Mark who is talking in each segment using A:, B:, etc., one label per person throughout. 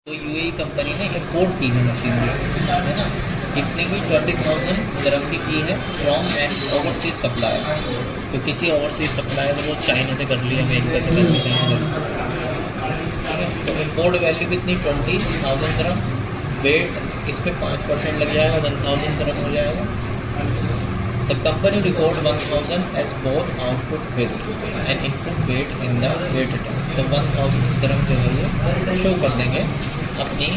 A: तो UAE company ने import की है मशीनरी, है ना, कितने की 20,000 dirham की है फ्रॉम एन ओवरसीज सप्लायर। तो किसी ओवरसीज सप्लायर वो चाइना से कर लिया, अमेरिका से कर लिया, ठीक है। तो इंपोर्ट वैल्यू कितनी 20,000 dirham, वेट इस पर 5% लग जाएगा, 1,000 dirham हो जाएगा। The company record 1,000 as both output weight and input weight in the weight return। तो 1,000 dirham जो है ये शो कर देंगे अपनी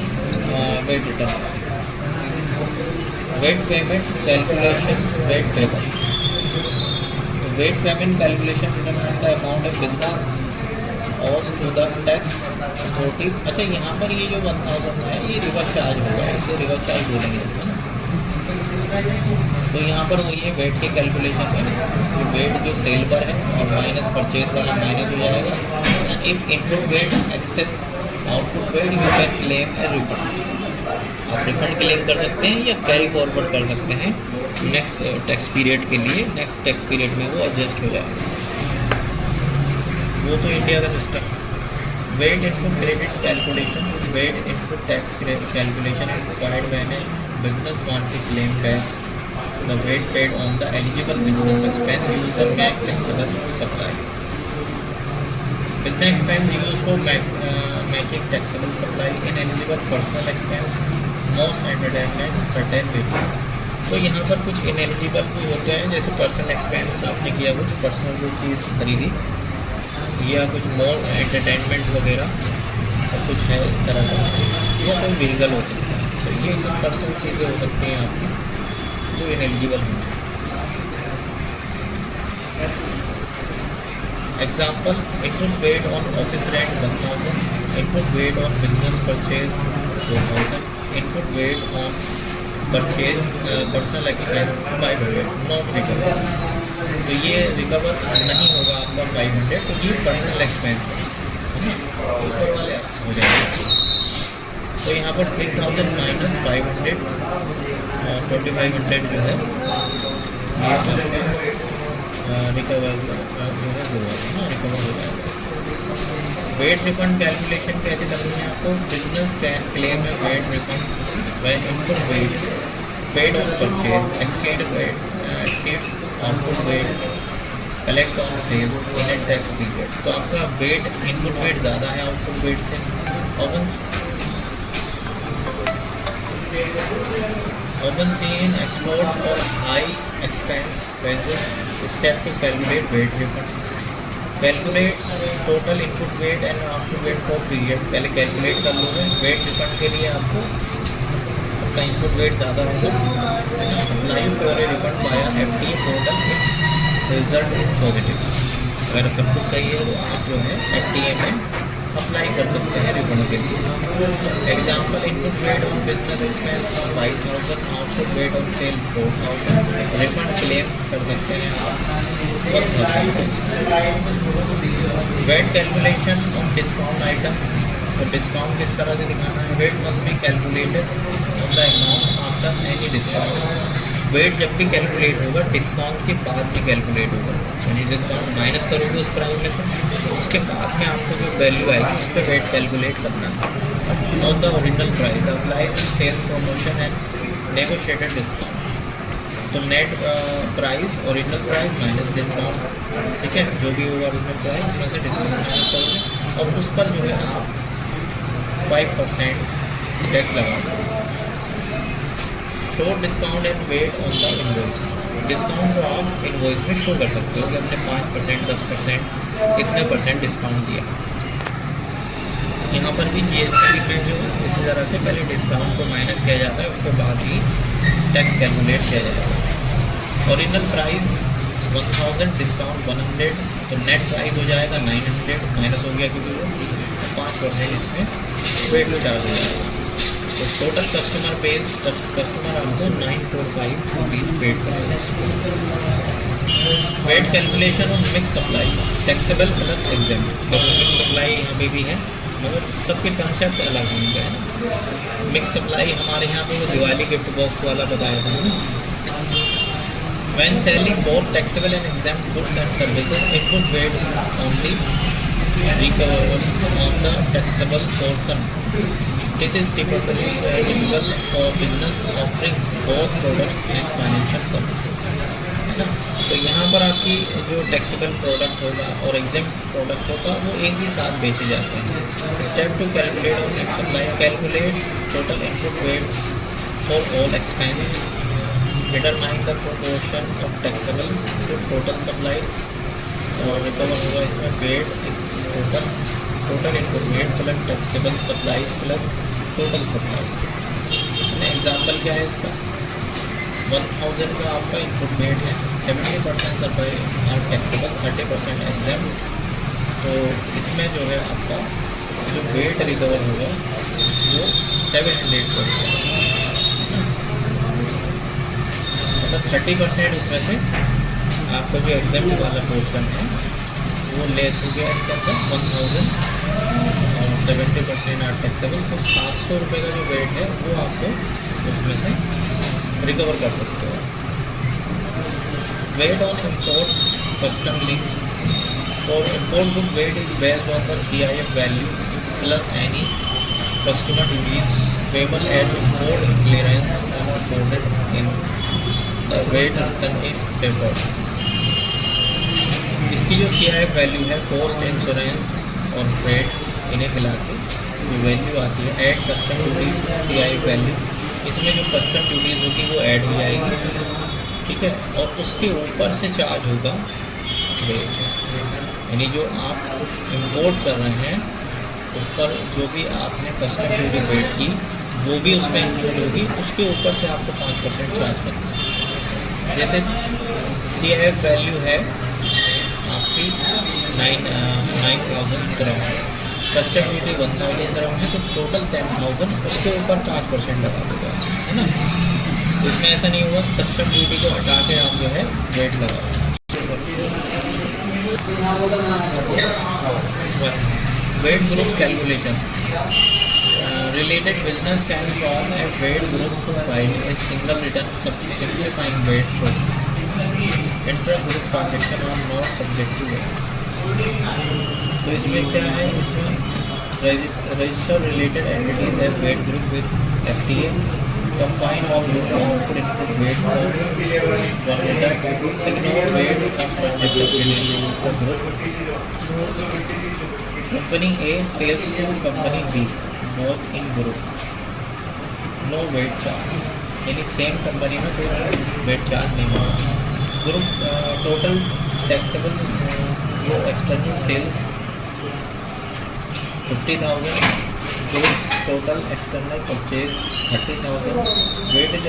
A: VAT return. VAT payment calculation, VAT payment, तो VAT payment calculation determine the amount of business owes to the tax authority. अच्छा, यहाँ पर ये जो 1,000 है ये रिवर्स चार्ज होगा, इसे रिवर्स चार्ज बोलेंगे, है ना। तो यहाँ पर वही है वेट के कैलकुलेशन में, तो वेट जो सेल पर है और माइनस परचेज वाला माइनस हो जाएगा। If input VAT excess output VAT you can claim a refund. आप रिफंड क्लेम कर सकते हैं या कैरी फॉरवर्ड कर सकते हैं नेक्स्ट टैक्स पीरियड के लिए। नेक्स्ट टैक्स पीरियड में वो एडजस्ट हो जाएगा। वो तो इंडिया का system. VAT input credit calculation, VAT input tax calculation is required when a business want to claim back the weight paid on the eligible business expense used to make flexible supply। Business expense used for making taxable supply ineligible personal expense, most entertainment, certain people। तो यहाँ पर कुछ ineligible भी होते हैं, जैसे personal expense आपने किया, कुछ पर्सनल कोई चीज़ खरीदी या कुछ मॉल एंटरटेनमेंट वगैरह और कुछ है इस तरह का, या कोई व्हीकल हो सकता है। तो ये कुछ पर्सनल चीज़ें हो सकती हैं आपकी जो इनएलिजिबल हैं। Example, input VAT on office rent 1,000, input VAT on business purchase 2,000, input VAT on purchase personal expense 500, not recover. तो ये रिकवर नहीं होगा आपका 500, तो ये पर्सनल एक्सपेंस है, ऊपर वाले हो जाएगा। तो यहाँ पर 3,000 माइनस 500 और 2,500 जो है रिकवर जो है रिकवर हो जाएगा। वेट रिफंड कैलकुलेशन कैसे करनी है आपको। बिजनेस कैन क्लेम है VAT refund when input VAT paid on purchase exceeds output VAT collect on sales in a tax period. तो आपका वेट इनपुट वेट ज़्यादा है आउटपुट वेट से। Often seen exports or high expense pressure step to calculate weight refund। Calculate total input weight and output weight for period। पहले calculate कर लोगे wait refund के लिए, आपको आपका इनपुट वेट ज़्यादा होगा, है ना। अप्लाई फॉर ए रिफंड बाया FTA portal if result is positive. अगर सब कुछ सही है तो आप जो है FTA में अप्लाई कर सकते हैं रिफंड के लिए। Example, input VAT on business expense 5,000, output VAT on sale 4,000, refund claim कर सकते हैं आप 1,000। VAT calculation on discount item. तो डिस्काउंट किस तरह से दिखाना है। VAT must be calculated on the amount after any discount. VAT जब भी कैलकुलेट होगा डिस्काउंट के बाद भी कैलकुलेट होगा, यानी डिस्काउंट माइनस करोगे उस प्राइस में से, उसके बाद में आपको जो वैल्यू आएगी उस पर वेट कैलकुलेट करना है। On the original price apply sales promotion and negotiated discount. तो net price original price minus discount, ठीक है, जो भी होगा ओरिजिनल प्राइस उसमें से डिस्काउंट माइनस करोगे और उस पर जो है आप 5% टैक्स लगाओगे। Show discount and VAT on the invoice. Discount को आप इनवॉइस में शो कर सकते हो कि हमने 5%, 10%, इतने परसेंट डिस्काउंट दिया। यहाँ पर भी GST में जो इसी तरह से पहले डिस्काउंट को माइनस किया जाता है, उसके बाद ही टैक्स कैलकुलेट किया जाता है। ओरिजिनल प्राइस 1,000, डिस्काउंट 100, तो नेट प्राइस हो जाएगा 900, माइनस हो गया क्योंकि वो 5% इसमें वेट चार्ज हो जाएगा। तो टोटल कस्टमर पेज, कस्टमर आपको 945 रुपीज़ पेड करेगा। VAT calculation on mix supply, taxable plus exempt. देखो मिक्स सप्लाई यहाँ पे भी है, मगर सबके कंसेप्ट अलग होंगे, है ना। मिक्स सप्लाई हमारे यहाँ पे वो दिवाली गिफ्ट बॉक्स वाला बताया था ना। When selling both taxable and exempt goods and services, input VAT is only recoverable on the taxable portion this is typical for business offering both products and financial services, है ना। तो यहाँ पर आपकी जो टैक्सेबल प्रोडक्ट होगा और exempt product होगा वो एक ही साथ बेचे जाते हैं। Step two calculate on except line, calculate total input VAT for all expense, determine the proportion of taxable to total supply, और रिकवर होगा इसमें VAT total input VAT plus taxable supplies plus total supplies. Example क्या है इसका, 1000 का आपका input wait है, 70% supply और टैक्सेबल, 30% एग्जाम्प्ट। तो इसमें जो है आपका जो वेट रिकवर होगा वो 700 पड़ेगा, मतलब 30% उसमें से आपका जो एग्जाम्प्ट वाला पोर्शन है वो लेस हो गया इसके अंदर 1000 और 70% आर टैक्सेबल। तो 700 रुपये का जो वेट है वो आपको उसमें से रिकवर कर सकते हो। VAT on imports custom link, और import book VAT is based on the CIF value plus any customer duties payable at import clearance और reported in the VAT return in paper. इसकी जो CIF वैल्यू है, cost insurance और freight, इन्हें मिला के जो वैल्यू आती है add custom duty CIF value, इसमें जो कस्टम ड्यूटीज़ होगी वो ऐड हो जाएगी, ठीक है। और उसके ऊपर से चार्ज होगा वेट, यानी जो आप इंपोर्ट कर रहे हैं उस पर जो भी आपने कस्टम ड्यूटी पेड की वो भी उसमें इंक्लूड होगी, उसके ऊपर से आपको 5% चार्ज करना है। जैसे CIF वैल्यू है आपकी 9,000 ग्राम, कस्टम ड्यूटी 1000 ग्राम है, तो टोटल 10,000, उसके ऊपर 5% लगा देगा, है ना। तो इसमें ऐसा नहीं हुआ कस्टम ड्यूटी को हटा के आप जो है वेट लगा। VAT group calculation, related business can form a weight group to file a single return simplifying weight process. Intra-group transaction are not subject to weight. तो इसमें क्या है, इसमें रजिस्टर रिलेटेड एंटिटीज है VAT group with FTA, combine all group output input weight for one return, ignore weight from transaction within the group. Company A sales to company B both in group, no weight charge, यानी same company में कोई VAT charge नहीं होगा। Group total taxable जो external sales 50,000, goods total external purchase 30,000, VAT is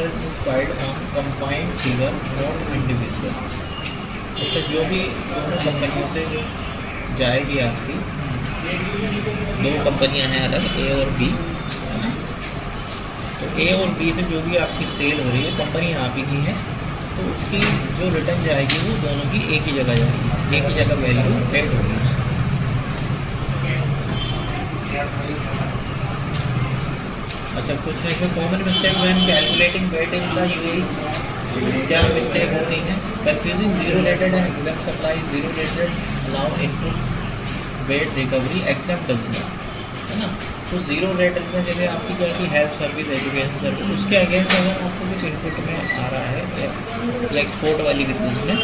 A: paid on combined figure not individual. अच्छा, जो भी दोनों कंपनियों से जो जाएगी आपकी, दो कंपनियां हैं अलग, A और B, है ना। तो A और B से जो भी आपकी सेल हो रही है, कंपनी आप ही की है, तो उसकी जो रिटर्न जाएगी वो दोनों की एक ही जगह जाएगी, एक ही जगह वैल्यू ऐड होगी उसकी। अच्छा, कुछ है कि common mistake when calculating VAT in the UAE, क्या मिस्टेक होती है? Confusing zero rated and exempt supply, zero rated allow input VAT recovery, exempt does not, है ना। तो जीरो रेटेड में जैसे आपकी क्या थी, हेल्थ सर्विस, एजुकेशन सर्विस, उसके अगेंस्ट अगर आपको कुछ इनपुट में आ रहा है या एक्सपोर्ट वाली बिजनेस में,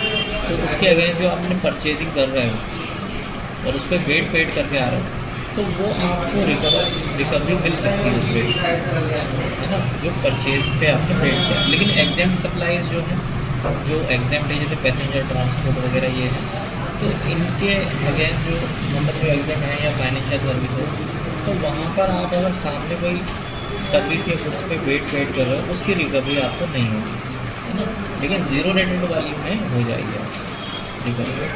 A: तो उसके अगेंस्ट जो आपने परचेजिंग कर रहे हो और उस पर वेट पेड करके आ रहे हो, तो वो आपको रिकवरी मिल सकती है उस वेट, है ना, जो परचेज पे आपने पेड किया। लेकिन एग्जाम्प्ट सप्लाईज जो है, जो एग्जाम्प्ट है, जैसे पैसेंजर ट्रांसपोर्ट वगैरह ये है, तो इनके अगेंस्ट जो मतलब जो एग्जाम्प्ट है या फाइनेंशियल सर्विस है, तो वहाँ पर आप अगर सामने कोई सर्विस या गुड्स पे वेट पेड कर रहे हो, उसकी रिकवरी आपको नहीं होगी, है ना। लेकिन जीरो रेटेड वाली में हो जाएगी आप recovery.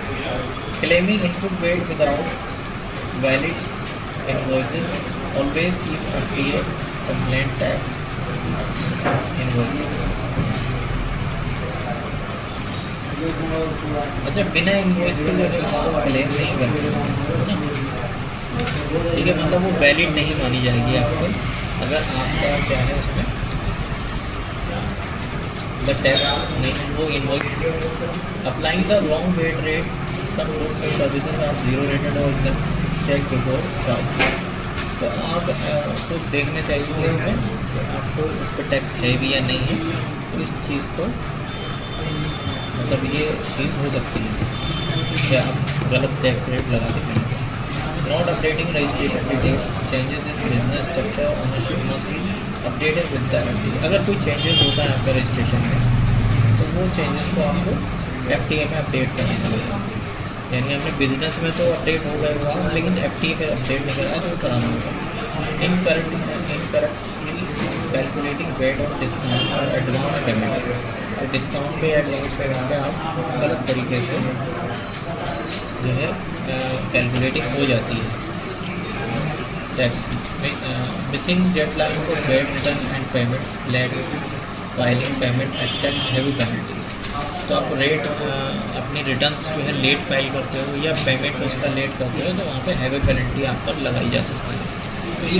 A: Claiming input VAT without valid invoices, always keep FTA compliant tax invoices. अच्छा, बिना इनवॉइस के जो है क्लेम नहीं करते, ठीक है, मतलब वो वैलिड नहीं मानी जाएगी आपको अगर आपका क्या है उसमें द टैक्स नहीं, वो invoice. Applying the wrong VAT rate, some goods and services are zero rated और एग्जाम्प्ट, चेक बिफोर चार्ज। तो आप को देखना चाहिए कि इसमें तो आपको उस पर टैक्स है भी या नहीं है। तो इस चीज़ को मतलब ये चीज़ हो सकती है कि आप गलत टैक्स रेट लगा के करें। Not updating registration detail changes in business structure ownership must be updated with the FTA। अगर कोई चेंजेस होता है आपका रजिस्ट्रेशन में तो वो चेंजेस को आपको FTA में अपडेट करना पड़ेगा। यानी अपने बिजनेस में तो अपडेट हो गए हुआ, लेकिन FTA में अपडेट नहीं कराया तो कराना होगा। Incorrectly calculating weight of discount और एडवांस पेमेंट। तो डिस्काउंट पे एडवांस पेमेंट पे आप गलत तरीके से जो है कैलकुलेटिंग हो जाती है टैक्स की। Missing deadline for VAT return and payments late filing payment except heavy penalty. तो आप रेट अपनी रिटर्न्स जो है लेट फाइल करते हो या पेमेंट उसका लेट करते हो तो वहाँ पे हैवी पेनल्टी आप पर लगाई जा सकती है। तो ये